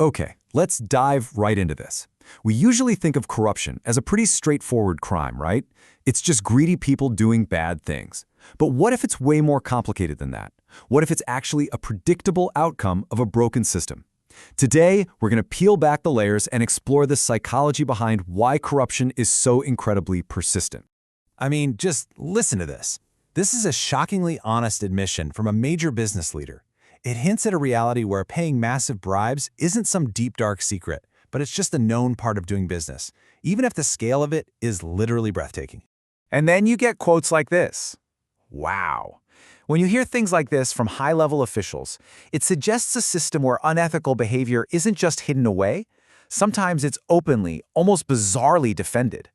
Okay, let's dive right into this. We usually think of corruption as a pretty straightforward crime, right? It's just greedy people doing bad things. But what if it's way more complicated than that? What if it's actually a predictable outcome of a broken system? Today, we're going to peel back the layers and explore the psychology behind why corruption is so incredibly persistent. I mean, just listen to this. This is a shockingly honest admission from a major business leader. It hints at a reality where paying massive bribes isn't some deep, dark secret, but it's just a known part of doing business, even if the scale of it is literally breathtaking. And then you get quotes like this. Wow. When you hear things like this from high-level officials, it suggests a system where unethical behavior isn't just hidden away. Sometimes it's openly, almost bizarrely defended.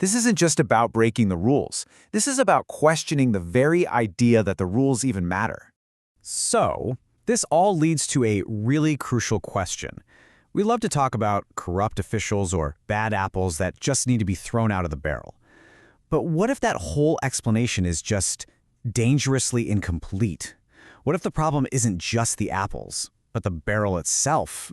This isn't just about breaking the rules. This is about questioning the very idea that the rules even matter. So, this all leads to a really crucial question. We love to talk about corrupt officials or bad apples that just need to be thrown out of the barrel. But what if that whole explanation is just dangerously incomplete? What if the problem isn't just the apples, but the barrel itself?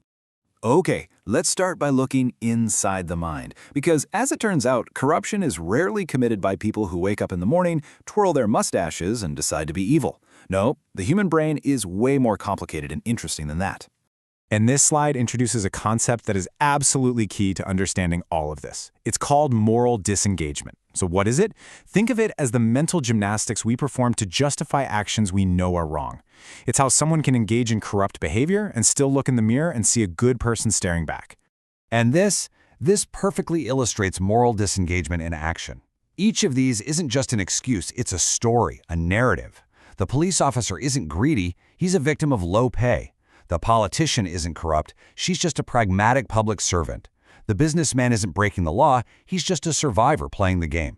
Okay, let's start by looking inside the mind. Because as it turns out, corruption is rarely committed by people who wake up in the morning, twirl their mustaches, and decide to be evil. No, the human brain is way more complicated and interesting than that. And this slide introduces a concept that is absolutely key to understanding all of this. It's called moral disengagement. So what is it? Think of it as the mental gymnastics we perform to justify actions we know are wrong. It's how someone can engage in corrupt behavior and still look in the mirror and see a good person staring back. And this perfectly illustrates moral disengagement in action. Each of these isn't just an excuse, it's a story, a narrative. The police officer isn't greedy, he's a victim of low pay. The politician isn't corrupt, she's just a pragmatic public servant. The businessman isn't breaking the law, he's just a survivor playing the game.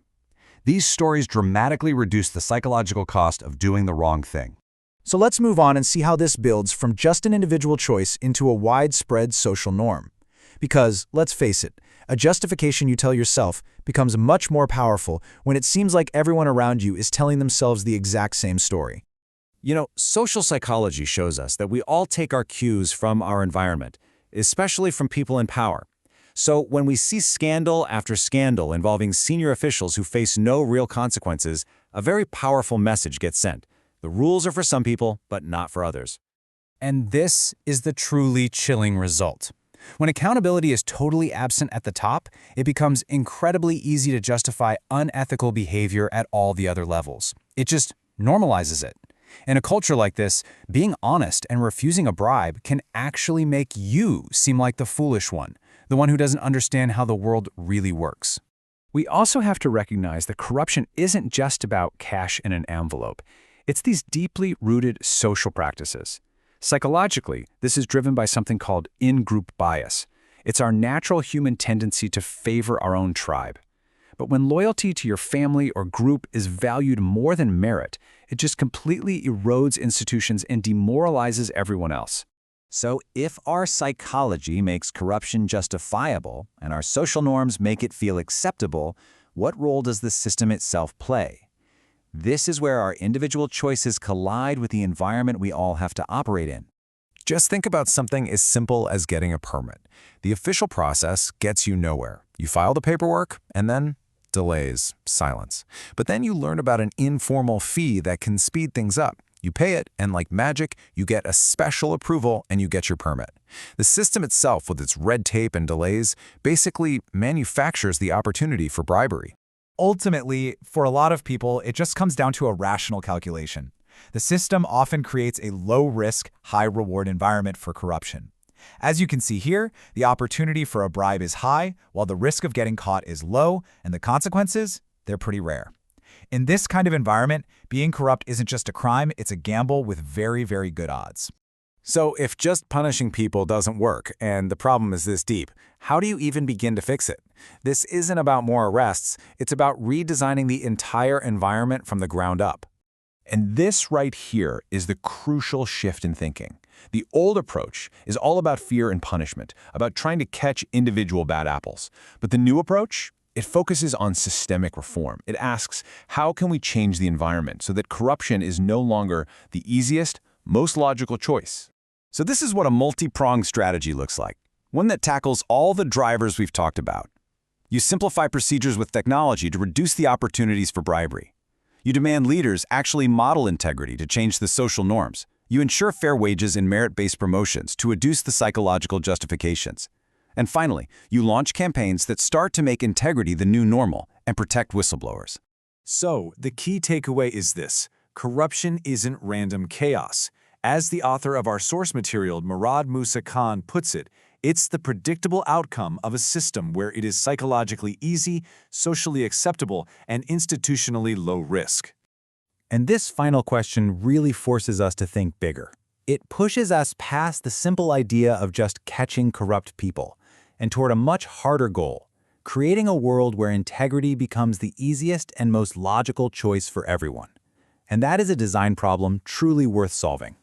These stories dramatically reduce the psychological cost of doing the wrong thing. So let's move on and see how this builds from just an individual choice into a widespread social norm. Because, let's face it, a justification you tell yourself becomes much more powerful when it seems like everyone around you is telling themselves the exact same story. You know, social psychology shows us that we all take our cues from our environment, especially from people in power. So when we see scandal after scandal involving senior officials who face no real consequences, a very powerful message gets sent. The rules are for some people, but not for others. And this is the truly chilling result. When accountability is totally absent at the top, it becomes incredibly easy to justify unethical behavior at all the other levels. It just normalizes it. In a culture like this, being honest and refusing a bribe can actually make you seem like the foolish one, the one who doesn't understand how the world really works. We also have to recognize that corruption isn't just about cash in an envelope. It's these deeply rooted social practices. Psychologically, this is driven by something called in-group bias. It's our natural human tendency to favor our own tribe. But when loyalty to your family or group is valued more than merit, it just completely erodes institutions and demoralizes everyone else. So if our psychology makes corruption justifiable and our social norms make it feel acceptable, what role does the system itself play? This is where our individual choices collide with the environment we all have to operate in. Just think about something as simple as getting a permit. The official process gets you nowhere. You file the paperwork, and then delays, silence. But then you learn about an informal fee that can speed things up. You pay it, and like magic, you get a special approval and you get your permit. The system itself, with its red tape and delays, basically manufactures the opportunity for bribery. Ultimately, for a lot of people, it just comes down to a rational calculation. The system often creates a low-risk, high-reward environment for corruption. As you can see here, the opportunity for a bribe is high, while the risk of getting caught is low, and the consequences, they're pretty rare. In this kind of environment, being corrupt isn't just a crime, it's a gamble with very, very good odds. So if just punishing people doesn't work, and the problem is this deep, how do you even begin to fix it? This isn't about more arrests, it's about redesigning the entire environment from the ground up. And this right here is the crucial shift in thinking. The old approach is all about fear and punishment, about trying to catch individual bad apples. But the new approach, it focuses on systemic reform. It asks, how can we change the environment so that corruption is no longer the easiest, most logical choice? So this is what a multi-pronged strategy looks like, one that tackles all the drivers we've talked about. You simplify procedures with technology to reduce the opportunities for bribery. You demand leaders actually model integrity to change the social norms. You ensure fair wages and merit-based promotions to reduce the psychological justifications. And finally, you launch campaigns that start to make integrity the new normal and protect whistleblowers. So, the key takeaway is this: corruption isn't random chaos. As the author of our source material, Murad Musa Khan, puts it, it's the predictable outcome of a system where it is psychologically easy, socially acceptable, and institutionally low risk. And this final question really forces us to think bigger. It pushes us past the simple idea of just catching corrupt people and toward a much harder goal: creating a world where integrity becomes the easiest and most logical choice for everyone. And that is a design problem truly worth solving.